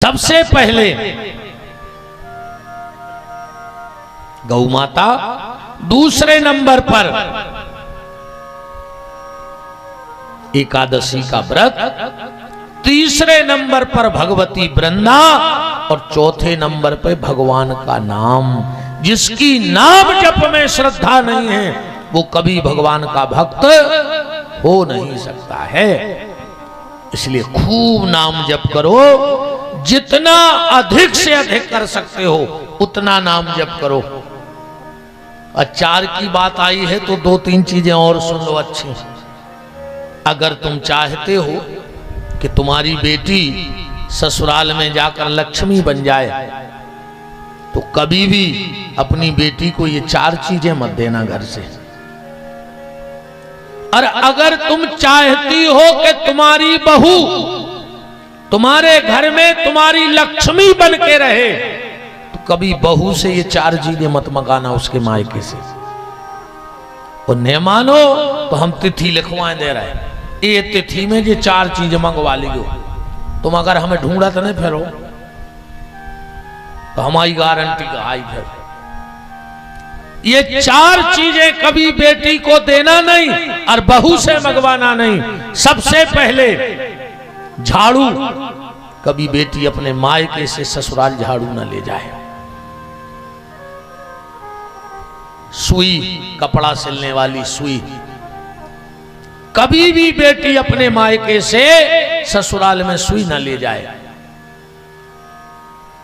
सबसे पहले गौ माता, दूसरे नंबर पर एकादशी का व्रत, तीसरे नंबर पर भगवती वृंदा और चौथे नंबर पर भगवान का नाम। जिसकी नाम जप में श्रद्धा नहीं है वो कभी भगवान का भक्त हो नहीं सकता है। इसलिए खूब नाम जप करो, जितना अधिक से अधिक कर सकते हो उतना नाम जप करो। अचार की बात आई है तो दो तीन चीजें और सुन लो अच्छी। अगर तुम चाहते हो कि तुम्हारी बेटी ससुराल में जाकर लक्ष्मी बन जाए तो कभी भी अपनी बेटी को ये चार चीजें मत देना घर से। और अगर तुम चाहती हो कि तुम्हारी बहू तुम्हारे घर में तुम्हारी लक्ष्मी बन के रहे तो कभी बहू से ये चार चीजें मत मंगाना उसके मायके से। और न मानो तो हम तिथि लिखवाएं दे रहे हैं, ये तिथि में ये चार चीजें मंगवा लियो। तुम अगर हमें ढूंढा तो नहीं फिरो तो हमारी गारंटी का आई फिर। ये चार चीजें कभी बेटी को देना नहीं और बहू से मंगवाना नहीं। सबसे पहले झाड़ू, कभी बेटी अपने मायके से ससुराल झाड़ू न ले जाए। सुई, कपड़ा सिलने वाली सुई, कभी भी बेटी अपने मायके से ससुराल में सुई न ले जाए।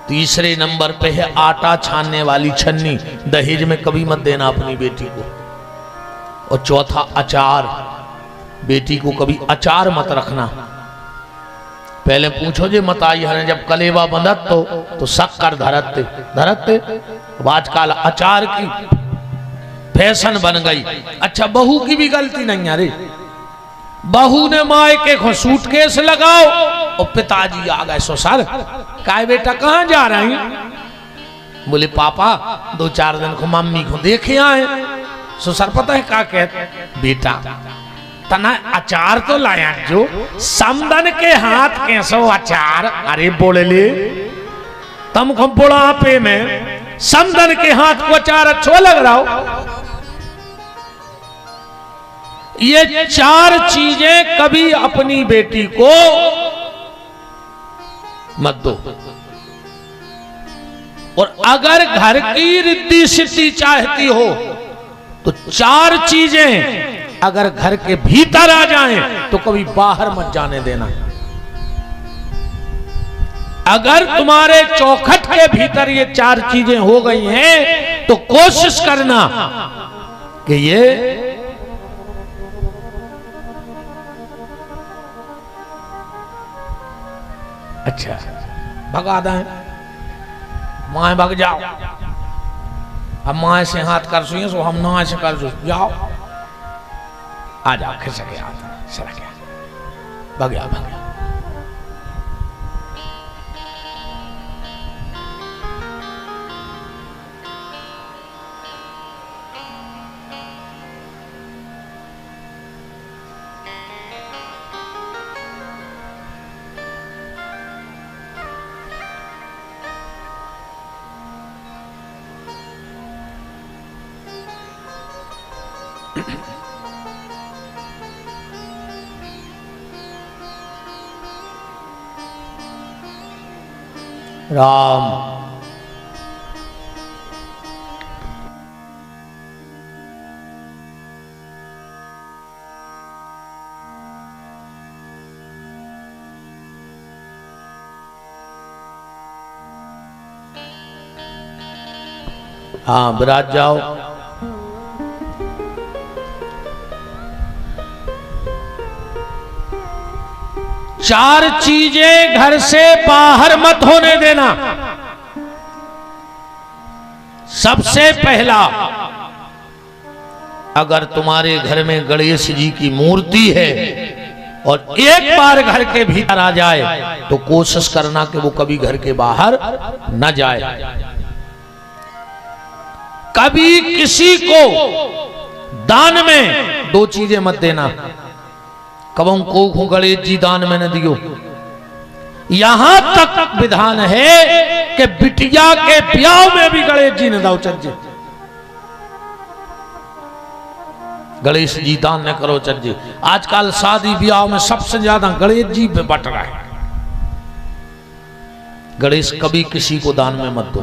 तीसरे नंबर पे है आटा छानने वाली छन्नी, दहेज में कभी मत देना अपनी बेटी को। और चौथा अचार, बेटी को कभी अचार मत रखना। पहले पूछो जे मत आई है जब कलेवा बंधत तो शक्कर धरते धरते। अब आजकल अचार की फैशन बन गई। अच्छा बहू की भी गलती नहीं है रे। बहू ने मायके को सूटकेस लगाओ और पिताजी आ गए ससुर, काय बेटा कहां जा रहे हैं? बोले पापा दो चार दिन को मम्मी को देखे आए। ससुर पता है क्या कहते? बेटा तना अचार तो लाया जो समदन के हाथ कैसो अचार। अरे बोले ले तुमको बुढ़ापे में समदन के हाथ को अचार अच्छा लग रहा हो? ये चार चीजें कभी अपनी बेटी को मत दो। और अगर घर की रिद्धि सिद्धि चाहती हो तो चार चीजें अगर घर के भीतर आ जाएं तो कभी बाहर मत जाने देना। अगर तुम्हारे चौखट के भीतर ये चार चीजें हो गई हैं तो कोशिश करना कि ये अच्छा भगा दें। माए भग जाओ, अब माए से हाथ कर सुइए सो हम ना से कर जाओ। आ जाओ खिसक हाथ सरक भग गया भग गया। राम हाँ विराज जाओ। चार चीजें घर से बाहर मत होने देना। सबसे पहला, अगर तुम्हारे घर में गणेश जी की मूर्ति है और एक बार घर के भीतर आ जाए तो कोशिश करना कि वो कभी घर के बाहर न जाए। कभी किसी को दान में दो चीजें मत देना। कबों को गणेश जी दान में न दियो। यहां तक विधान है कि बिटिया के ब्याह में भी गणेश जी ने दाव चज्जे। गणेश जी दान न करो चज्जे। आजकल शादी ब्याह में सबसे ज्यादा गणेश जी पे बट रहा है। गणेश कभी किसी को दान में मत दो,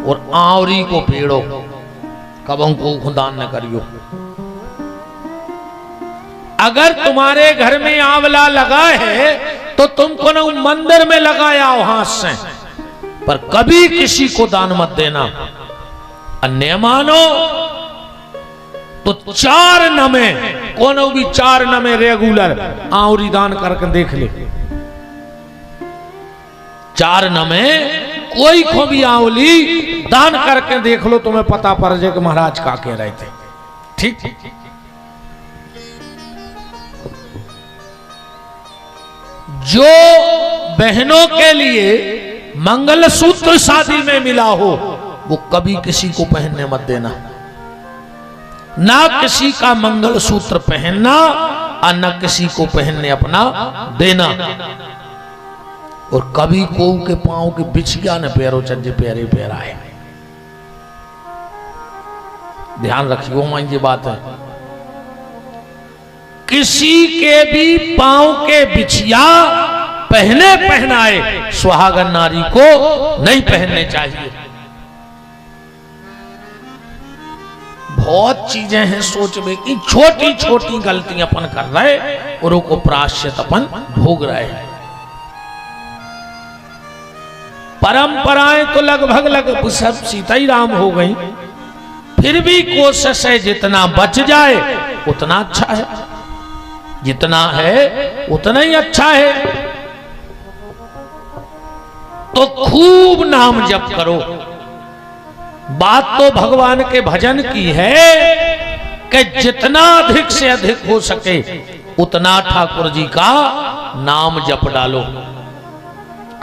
और आंवरी को पेड़ो कबों को दान न करियो। अगर तुम्हारे घर में आंवला लगा है तो तुमको न मंदिर में लगाया हो हाथ से, पर कभी किसी को दान मत देना। अन्य मानो तो 4 नमे, कोनो भी 4 नमे रेगुलर आंवरी दान करके देख ले। 4 नमे कोई को भी आंवली दान करके देख लो, तुम्हें पता पड़ जाए कि महाराज का कह रहे थे। ठीक, जो बहनों के लिए मंगलसूत्र शादी में मिला हो वो कभी किसी को पहनने मत देना। ना किसी का मंगलसूत्र पहनना और न किसी को पहनने अपना देना। और कभी को के पांव के बिछिया न पैरों चज्जे पैरे पैरा है। ध्यान रखियो, मां ये बात है। किसी के भी पांव के बिछिया पहने पहनाए सुहागन नारी को नहीं पहनने चाहिए। बहुत चीजें हैं सोच में कि छोटी छोटी गलतियां अपन कर रहे और उनको प्रायश्चित अपन भोग रहे हैं। परंपराएं तो लगभग सब सीता ही राम हो गई, फिर भी कोशिश है जितना बच जाए उतना अच्छा है, जितना है उतना ही अच्छा है। तो खूब नाम जप करो। बात तो भगवान के भजन की है कि जितना अधिक से अधिक हो सके उतना ठाकुर जी का नाम जप डालो।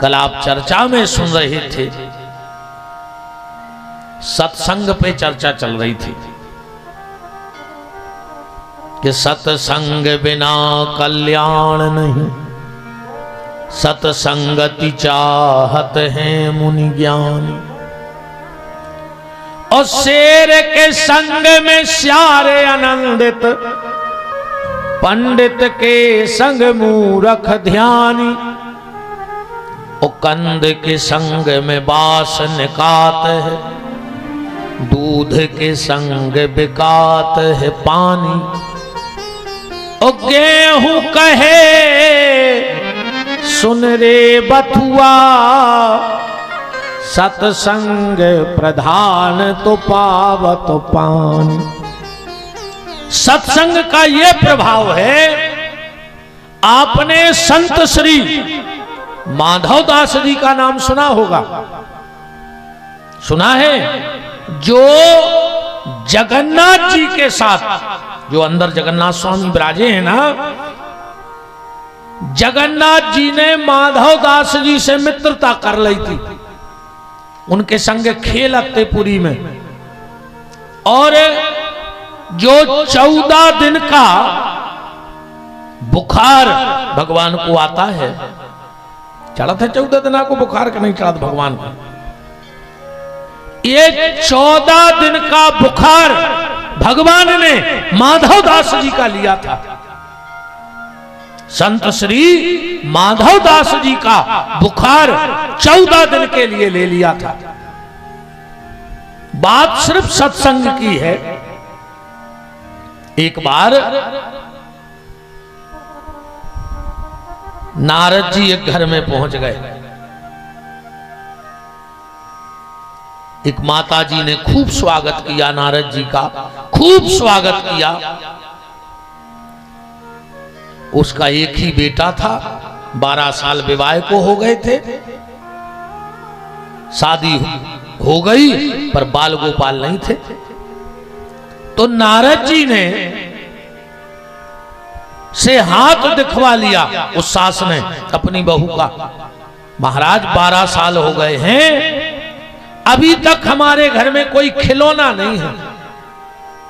कल आप चर्चा में सुन रहे थे, सत्संग पे चर्चा चल रही थी कि सत्संग बिना कल्याण नहीं, सत्संगति चाहत है मुनि ज्ञानी। और शेर के संग में स्यारे आनंदित, पंडित के संग मूरख ध्यानी। और कंद के संग में बास निकात है, दूध के संग बिकात है पानी। और गेहूं कहे सुन रे बथुआ, सत्संग प्रधान तो पावत पानी। सत्संग का यह प्रभाव है। आपने संत श्री माधव दास जी का नाम सुना होगा, सुना है? जो जगन्नाथ जी के साथ, जो अंदर जगन्नाथ स्वामी विराजे हैं ना, जगन्नाथ जी ने माधव दास जी से मित्रता कर ली थी, उनके संग खेलते पुरी में। और जो 14 दिन का बुखार भगवान को आता है, चढ़ा था 14 दिन को बुखार का नहीं चढ़ा था भगवान को। ये 14 दिन का बुखार भगवान ने माधव दास जी का लिया था। संत श्री माधव दास जी का बुखार 14 दिन के लिए ले लिया था। बात सिर्फ सत्संग की है। एक बार नारद जी एक घर में पहुंच गए। एक माता जी ने खूब स्वागत किया नारद जी का, खूब स्वागत किया। उसका एक ही बेटा था, 12 साल विवाह को हो गए थे, शादी हो गई पर बाल गोपाल नहीं थे। तो नारद जी ने से हाथ दिखवा लिया उस सास ने अपनी बहू का, महाराज 12 साल हो गए हैं, अभी तक हमारे घर में कोई खिलौना नहीं है।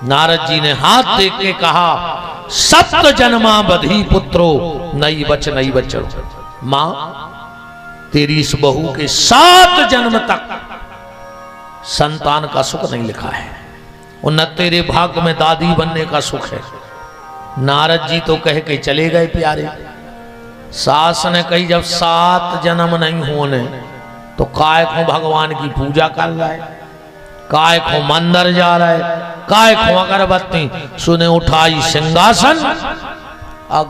नारद जी ने हाथ देख के कहा, 7 जन्मा बधी पुत्रो नई बच नई बचो। मां तेरी इस बहू के 7 जन्म तक संतान का सुख नहीं लिखा है और न तेरे भाग्य में दादी बनने का सुख है। नारद जी तो कह के चले गए प्यारे। सास ने कही जब 7 जन्म नहीं होने तो काय को भगवान की पूजा कर रहा है, काय को मंदिर जा रहा है, काय को अगरबत्ती सुने उठाई सिंहासन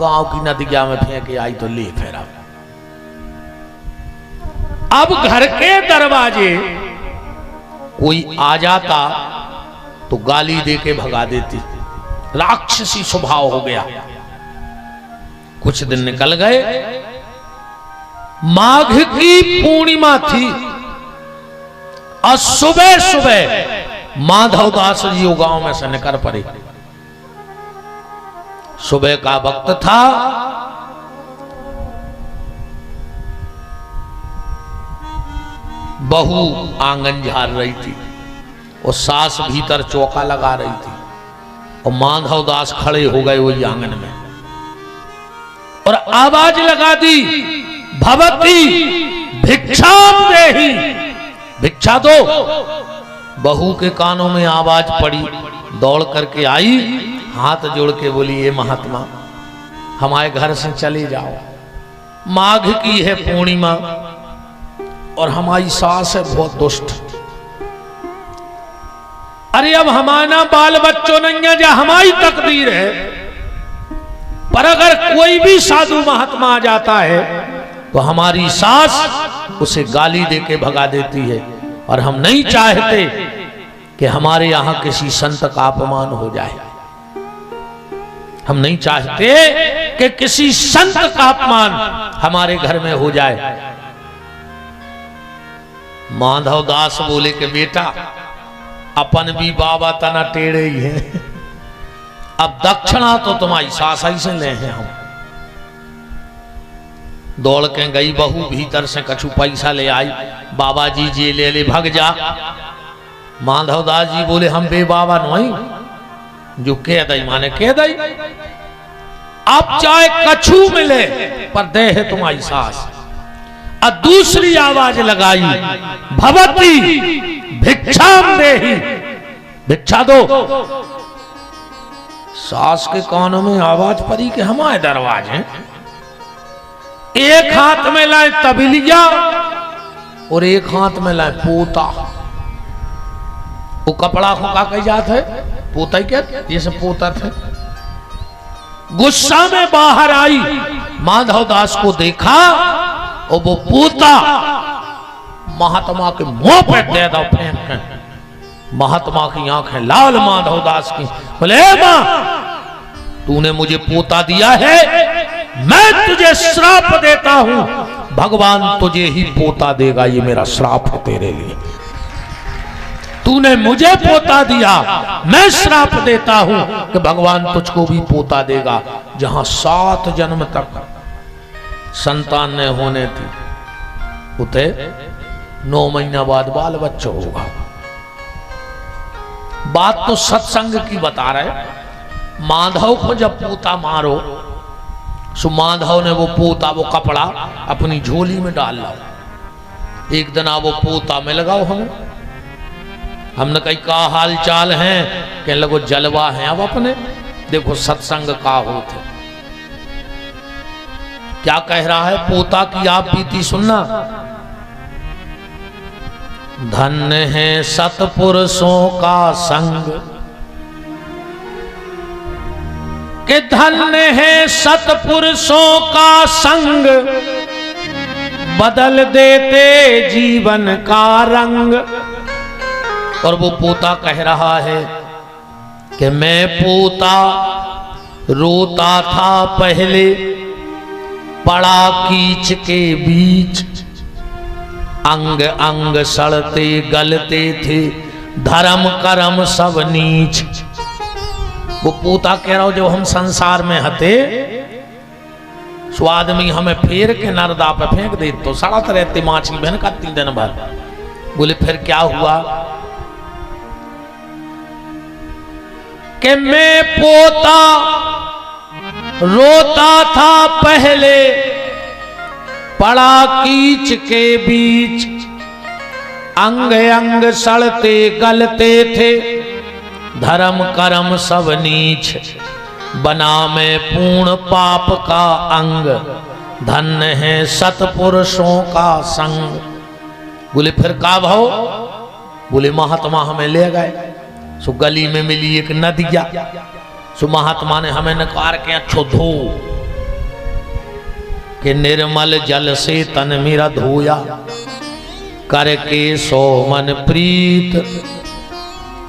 गांव की नदिया में फेंके आई तो ले फेरा। अब घर के दरवाजे कोई आ जाता तो गाली दे के भगा देती, राक्षसी स्वभाव हो गया। कुछ दिन निकल गए, माघ की पूर्णिमा थी और सुबह सुबह माधवदास जी गांव में से निकल पड़े। सुबह का वक्त था, बहू आंगन झाड़ रही थी और सास भीतर चौका लगा रही थी और माधवदास खड़े हो गए वही आंगन में और आवाज लगा दी, भवती भिक्षाम देहि, भिक्षा दो। बहू के कानों में आवाज पड़ी, दौड़ करके आई, हाथ जोड़ के बोली, ये महात्मा हमारे घर से चले जाओ, माघ की है पूर्णिमा और हमारी सास है बहुत दुष्ट। अरे अब हमारा बाल बच्चों नहीं है, जो हमारी तकदीर है, पर अगर कोई भी साधु महात्मा आ जाता है तो हमारी सास उसे गाली देके भगा देती है और हम नहीं चाहते कि हमारे यहां किसी संत का अपमान हो जाए। हम नहीं चाहते कि किसी संत का अपमान हमारे घर में हो जाए। माधवदास बोले कि बेटा अपन भी बाबा तना टेढ़े ही है, अब दक्षिणा तो तुम्हारी सास ही से ले हैं। हम दौड़ के गई बहू, भीतर से कछु पैसा ले आई, बाबा जी जी ले ले भग जा। माधवदास जी बोले हम बे बाबा नहीं, जो कह दई माने कह दई, अब चाहे कछु मिले पर दे है तुम्हारी सास। और दूसरी आवाज लगाई, भवती भिक्षाम देहि, भिक्षा दो। सास के कानों में आवाज पड़ी कि हमारे दरवाजे। एक हाथ में लाए तबलिया और एक हाथ में लाए पोता। वो कपड़ा को का कही जाता है, पोता ही क्या, ये सब पोता थे। गुस्सा में बाहर आई, माधवदास को देखा और वो पोता महात्मा के मुंह पे दे दो फेंक। महात्मा की आंखें लाल, माधवदास की। बोले मां तूने मुझे पोता दिया है, मैं तुझे श्राप देता हूं, भगवान तुझे ही पोता देगा, ये मेरा श्राप है तेरे लिए। तूने मुझे पोता दिया, मैं श्राप देता हूं कि भगवान तुझको भी पोता देगा। जहां 7 जन्म तक संतान ने होने थी, उते 9 महीना बाद बाल बच्चा होगा। बात तो सत्संग की बता रहे। माधव को जब पोता मारो, सो माधव ने वो पोता, वो कपड़ा अपनी झोली में डाल लो। एक दिन वो पोता में लगाओ हमें। हमने कही का हाल चाल है, कहने लगो जलवा है। अब अपने देखो सत्संग का होते क्या कह रहा है पोता की, आप बीती सुनना। धन्य है सतपुरुषों का संग, कि धन्य है सतपुरुषों का संग, बदल देते जीवन का रंग। और वो पोता कह रहा है कि मैं पोता रोता था पहले, पड़ा कीच के बीच, अंग अंग सड़ते गलते थे, धर्म कर्म सब नीच। वो पोता कह रहा हो जब हम संसार में हते, स्वाद में हमें फेर के नरदा पे फेंक दे तो सड़त रहती माछली बहन का 3 दिन भर। बोले फिर क्या हुआ कि मैं पोता रोता था पहले, पड़ा कीच के बीच, अंग अंग सड़ते गलते थे, धर्म कर्म सब नीच, बना में पूर्ण पाप का अंग, धन्य है सतपुरुषों का संग। बोले फिर का भाव? बोले महात्मा हमें ले गए, सो गली में मिली एक नदिया, सो महात्मा ने हमें नकार के अच्छो धो के निर्मल जल से तन मेरा धोया, करके सो मन प्रीत,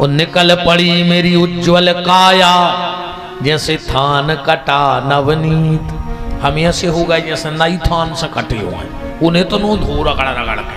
और निकल पड़ी मेरी उज्जवल काया, जैसे थान कटा नवनीत। हम ऐसे हो गए जैसे नई थान से कटे हुए हैं, उन्हें तो नो धो रगड़ रगड़ के।